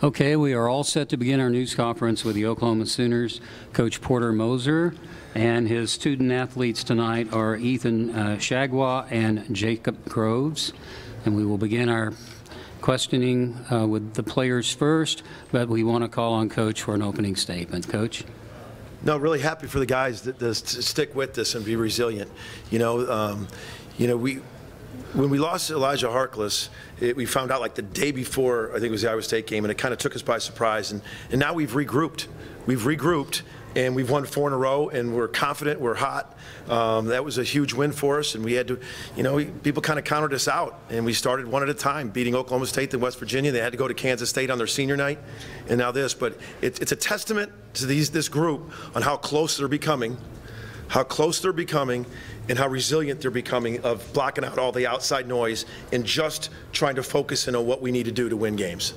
Okay, we are all set to begin our news conference with the Oklahoma Sooners coach Porter Moser, and his student athletes tonight are Ethan Shagwa and Jacob Groves. And we will begin our questioning with the players first, but we want to call on Coach for an opening statement. Coach? No, really happy for the guys to stick with this and be resilient. When we lost Elijah Harkless, we found out like the day before, I think it was the Iowa State game, and it kind of took us by surprise. And now we've regrouped. And we've won 4 in a row, and we're confident, we're hot. That was a huge win for us, and we had to, people kind of counted us out, and we started one at a time, beating Oklahoma State and West Virginia. They had to go to Kansas State on their senior night, and now this. But it's a testament to this group on how close they're becoming, and how resilient they're becoming of blocking out all the outside noise and just trying to focus in on what we need to do to win games.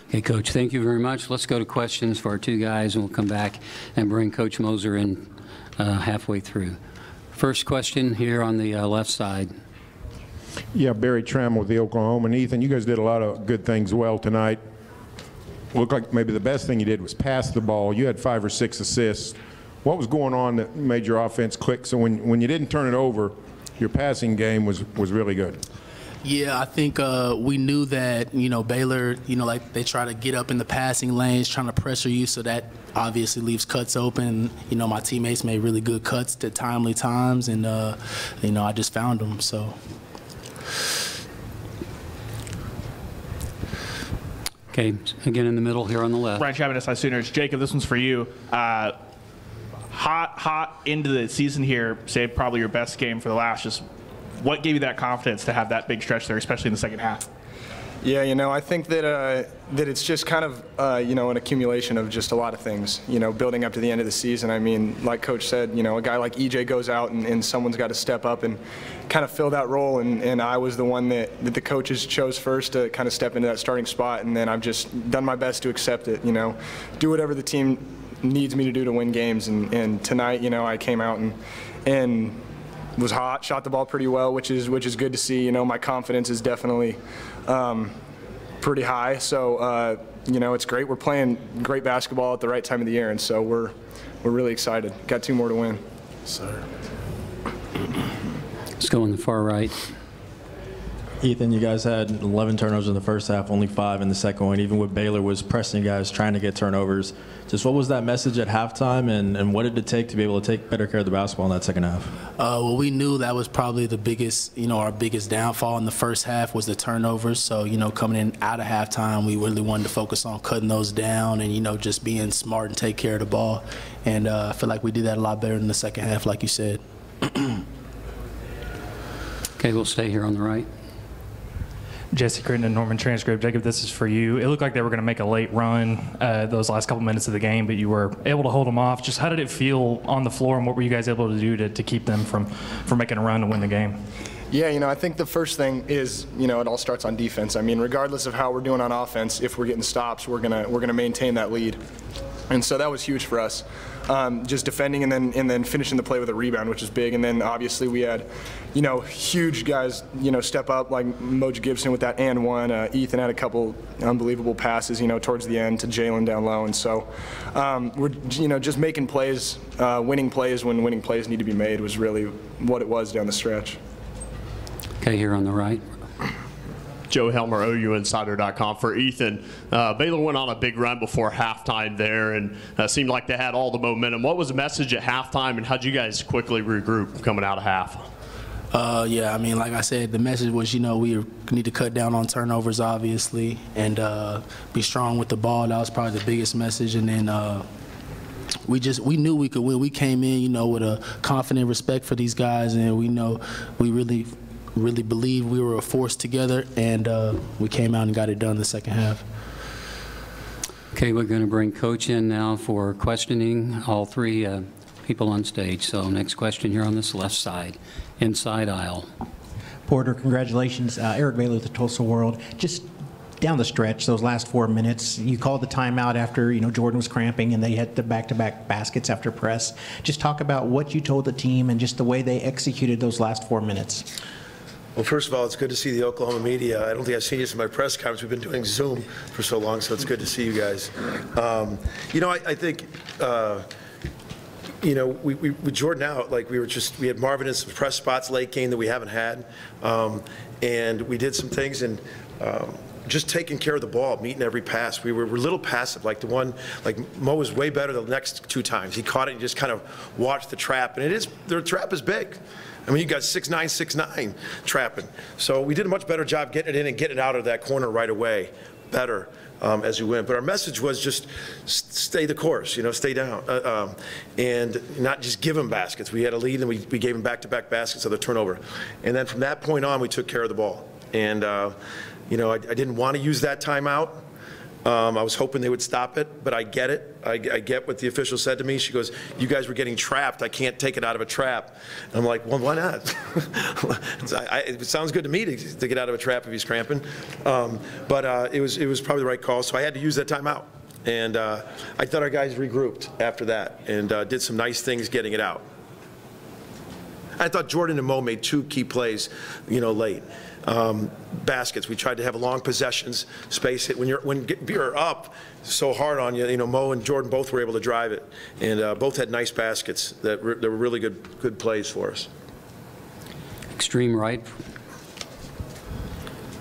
Okay, Coach, thank you very much. Let's go to questions for our two guys, and we'll come back and bring Coach Moser in halfway through. First question here on the left side. Yeah, Barry Trammell with the Oklahoma. And Ethan, you guys did a lot of good things well tonight. Looked like maybe the best thing you did was pass the ball. You had 5 or 6 assists. What was going on that made your offense click? So when you didn't turn it over, your passing game was really good. Yeah, I think we knew that, Baylor, like they try to get up in the passing lanes, trying to pressure you, so that obviously leaves cuts open. My teammates made really good cuts at timely times, and, I just found them, so. Okay, again in the middle here on the left. Brian Chapman, SI Sooners. Jacob, this one's for you. Hot into the season here, say probably your best game for the last. Just what gave you that confidence to have that big stretch there, especially in the second half? Yeah, I think that it's just kind of, an accumulation of just a lot of things, building up to the end of the season. I mean, like Coach said, a guy like EJ goes out and someone's got to step up and kind of fill that role, and I was the one that the coaches chose first to kind of step into that starting spot, and then I've just done my best to accept it, do whatever the team needs me to do to win games, and tonight, I came out and was hot, shot the ball pretty well, which is good to see. My confidence is definitely pretty high. So it's great. We're playing great basketball at the right time of the year, and so we're really excited. Got 2 more to win. So. Let's go on the far right. Ethan, you guys had 11 turnovers in the first half, only 5 in the second one. Even with Baylor was pressing you guys, trying to get turnovers. Just what was that message at halftime, and what did it take to be able to take better care of the basketball in that second half? Well, we knew that was probably the biggest, our biggest downfall in the first half was the turnovers. So, coming in out of halftime, we really wanted to focus on cutting those down and, just being smart and take care of the ball. And I feel like we did that a lot better in the second half, like you said. Okay, we'll stay here on the right. Jesse Crittenden, Norman Transcript. Jacob, this is for you. It looked like they were going to make a late run those last couple minutes of the game, but you were able to hold them off. Just how did it feel on the floor, and what were you guys able to do to keep them from making a run to win the game? Yeah, I think the first thing is, it all starts on defense. I mean, regardless of how we're doing on offense, if we're getting stops, we're gonna maintain that lead. And so that was huge for us. Just defending and then finishing the play with a rebound, which is big. And then obviously we had, huge guys, step up like Moj Gibson with that and one. Ethan had a couple unbelievable passes, towards the end to Jalen down low. And so we're, just making plays, winning plays when winning plays need to be made was really what it was down the stretch. Okay, here on the right. Joe Helmer, OUinsider.com. For Ethan, Baylor went on a big run before halftime there, and seemed like they had all the momentum. What was the message at halftime, and how'd you guys quickly regroup coming out of half? Yeah, I mean, like I said, the message was, we need to cut down on turnovers, obviously, and be strong with the ball. That was probably the biggest message. And then we knew we could win. We came in, with a confident respect for these guys, and we really believe we were a force together, and we came out and got it done in the second half. Okay, we're going to bring Coach in now for questioning all 3 people on stage. So next question here on this left side, inside aisle. Porter, congratulations. Eric Baylor with the Tulsa World. Just down the stretch, those last 4 minutes, you called the timeout after, Jordan was cramping and they had the back-to-back baskets after press. Just talk about what you told the team and just the way they executed those last 4 minutes. Well, first of all, it's good to see the Oklahoma media. I don't think I've seen you since my press conference. We've been doing Zoom for so long, so it's good to see you guys. I think, with Jordan out, like we had Marvin in some press spots late game that we haven't had, and we did some things and. Just taking care of the ball, meeting every pass. We were a little passive. Like Mo was way better the next 2 times. He caught it and just kind of watched the trap. And their trap is big. I mean, you got 6'9", 6'9" trapping. So we did a much better job getting it in and getting it out of that corner right away. Better as we went. But our message was just stay the course, stay down. And not just give them baskets. We had a lead and we gave them back-to-back baskets of the turnover. And then from that point on, we took care of the ball. And I didn't want to use that timeout. I was hoping they would stop it, but I get it. I get what the official said to me. She goes, "You guys were getting trapped. I can't take it out of a trap." And I'm like, "Well, why not?" It sounds good to me to get out of a trap if he's cramping. But it was probably the right call, so I had to use that timeout. And I thought our guys regrouped after that and did some nice things getting it out. I thought Jordan and Mo made 2 key plays, late. Baskets. We tried to have long possessions, space it. When you're up so hard on you, Mo and Jordan both were able to drive it, and both had nice baskets that were really good plays for us. Extreme right.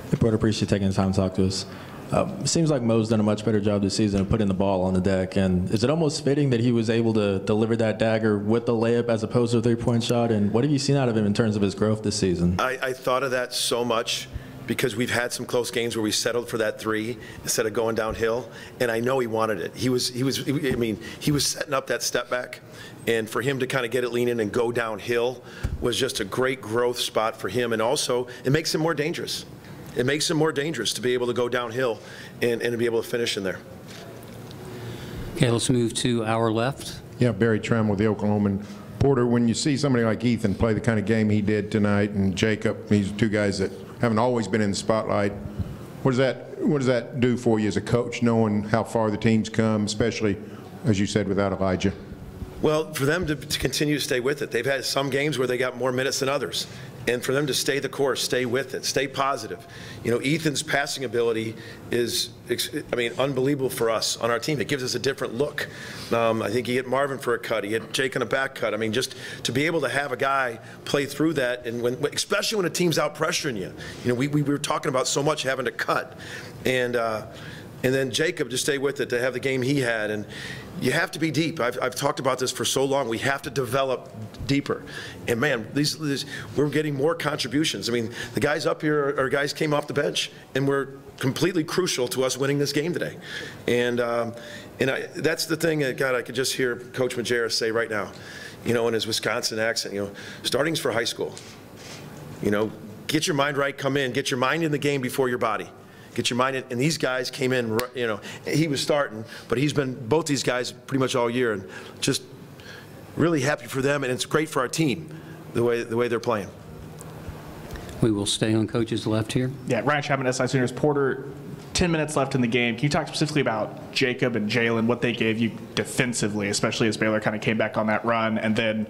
Hey, Porter, appreciate you taking the time to talk to us. It seems like Mo's done a much better job this season of putting the ball on the deck, and is it almost fitting that he was able to deliver that dagger with the layup as opposed to a 3-point shot? And what have you seen out of him in terms of his growth this season? I thought of that so much because we've had some close games where we settled for that 3 instead of going downhill, and I know he wanted it. He was setting up that step back, and for him to kind of get it leaning and go downhill was just a great growth spot for him, and also it makes him more dangerous. It makes him more dangerous to be able to go downhill and to be able to finish in there. Okay, let's move to our left. Yeah, Barry Trammell with the Oklahoman. Porter, when you see somebody like Ethan play the kind of game he did tonight, and Jacob, these 2 guys that haven't always been in the spotlight, what does that do for you as a coach, knowing how far the team's come, especially, as you said, without Elijah? Well, for them to continue to stay with it. They've had some games where they got more minutes than others. And for them to stay the course, stay with it, stay positive. Ethan's passing ability is, unbelievable for us on our team. It gives us a different look. I think he hit Marvin for a cut. He hit Jake on a back cut. Just to be able to have a guy play through that, and especially when a team's out pressuring you. We were talking about so much having to cut. And then Jacob to stay with it, to have the game he had. And you have to be deep. I've talked about this for so long. We have to develop deeper. And, man, we're getting more contributions. The guys up here are guys came off the bench and were completely crucial to us winning this game today. And that's the thing that, God, I could just hear Coach Majerus say right now, in his Wisconsin accent, starting's for high school. Get your mind right, come in. Get your mind in the game before your body. Get your mind in, and these guys came in, he was starting, but he's been both these guys pretty much all year, and just really happy for them, and it's great for our team, the way they're playing. We will stay on Coach's left here. Yeah, Ryan Chapman, SI Sooners. Porter, 10 minutes left in the game. Can you talk specifically about Jacob and Jalen, what they gave you defensively, especially as Baylor kind of came back on that run, and then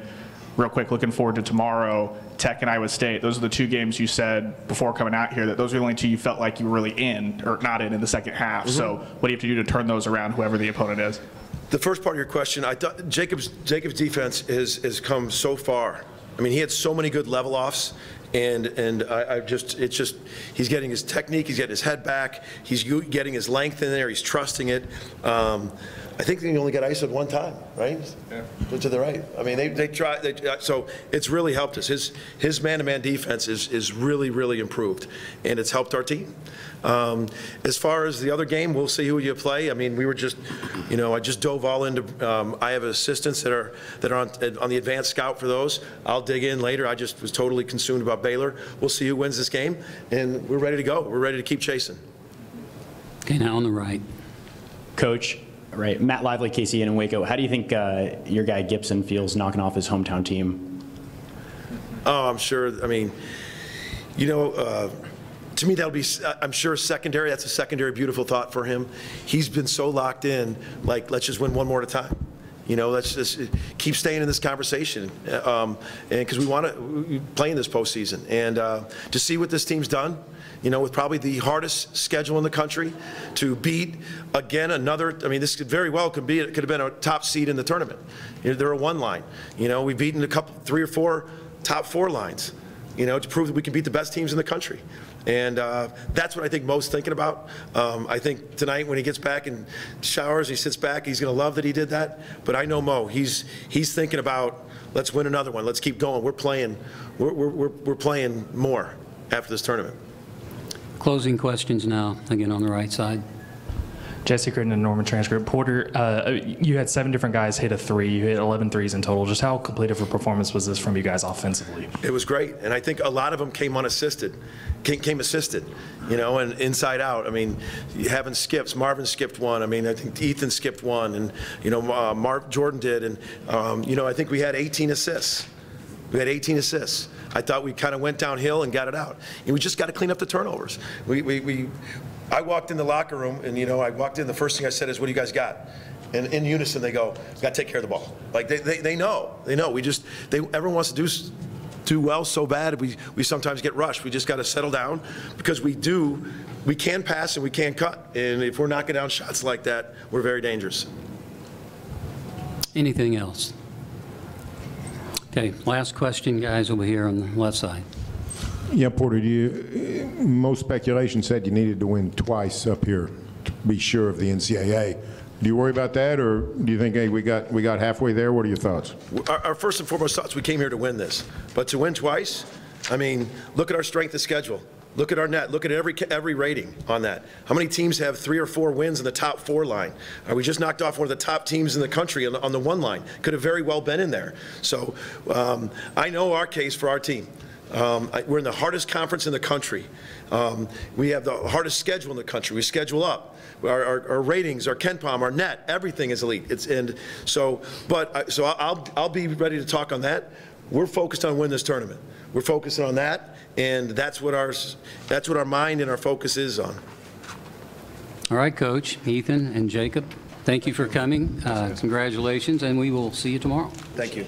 real quick, looking forward to tomorrow, Tech and Iowa State. Those are the 2 games you said before coming out here that those are the only 2 you felt like you were really in or not in the second half. Mm-hmm. So what do you have to do to turn those around, whoever the opponent is? The first part of your question, I thought Jacob's defense has come so far. He had so many good level offs. And he's getting his technique, he's getting his head back, he's getting his length in there, he's trusting it. I think they only got ISO'd 1 time, right? Yeah. To the right. They try. So it's really helped us. His man-to-man defense is really, really improved, and it's helped our team. As far as the other game, we'll see who you play. We were just, I just dove all into. I have assistants that are on the advanced scout for those. I'll dig in later. I just was totally consumed about Baylor. We'll see who wins this game, and we're ready to go. We're ready to keep chasing. Okay, now on the right. Coach, right, Matt Lively, KCN in Waco. How do you think your guy Gibson feels knocking off his hometown team? Oh, I'm sure. To me, that'll be, I'm sure, secondary. That's a secondary beautiful thought for him. He's been so locked in, like, let's just win one more at a time. You know, let's just keep staying in this conversation, and because we want to play in this postseason, and to see what this team's done. You know, with probably the hardest schedule in the country, to beat again another. I mean, this could very well could have been a top seed in the tournament. You know, they're a 1 line. You know, we've beaten 3 or 4 top 4 lines. You know, to prove that we can beat the best teams in the country. And that's what I think Mo's thinking about. I think tonight when he gets back and showers, he sits back, he's going to love that he did that. But I know Mo, he's thinking about, let's win another one. Let's keep going. We're playing more after this tournament. Closing questions now, again on the right side. Jesse Crittenden, Norman Transcript. Porter, you had 7 different guys hit a 3. You hit 11 threes in total. Just how complete of a performance was this from you guys offensively? It was great, and I think a lot of them came unassisted, came assisted, you know, and inside out. I mean, having skips. Marvin skipped 1. I mean, I think Ethan skipped 1, and you know, Jordan did, and you know, I think we had 18 assists. We had 18 assists. I thought we kind of went downhill and got it out. And we just got to clean up the turnovers. I walked in the locker room, and you know, I walked in. The first thing I said is, "What do you guys got?" And in unison, they go, "Got to take care of the ball." Like they know. Everyone wants to do well so bad. We sometimes get rushed. We just got to settle down because we can pass and we can cut. And if we're knocking down shots like that, we're very dangerous. Anything else? Okay, last question, guys, over here on the left side. Yeah, Porter, most speculation said you needed to win twice up here to be sure of the NCAA. Do you worry about that, or do you think, hey, we got halfway there? What are your thoughts? Our first and foremost thoughts, we came here to win this. But to win twice, I mean, look at our strength of schedule. Look at our net. Look at every rating on that. How many teams have 3 or 4 wins in the top 4 line? We just knocked off one of the top teams in the country on the 1 line. Could have very well been in there. So I know our case for our team. We're in the hardest conference in the country. We have the hardest schedule in the country. We schedule up. Our ratings, our KenPom, our net, everything is elite. So I'll be ready to talk on that. We're focused on winning this tournament. We're focusing on that, and that's what our mind and our focus is on. All right, Coach, Ethan and Jacob, thank you for coming. Congratulations, and we will see you tomorrow. Thank you.